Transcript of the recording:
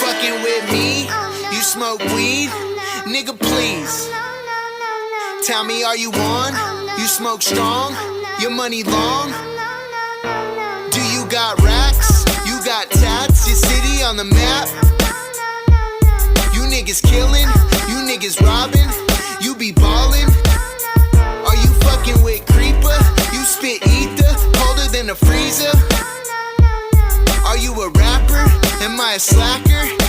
fucking with me? You smoke weed? Nigga, please. Tell me, are you on? You smoke strong? Your money long? Do you got racks? You got tats? Your city on the map? You niggas killing? You niggas robbing? You be ballin'? Are you fucking with Creeper? You spit ether, colder than a freezer? Are you a rapper? Am I a slacker?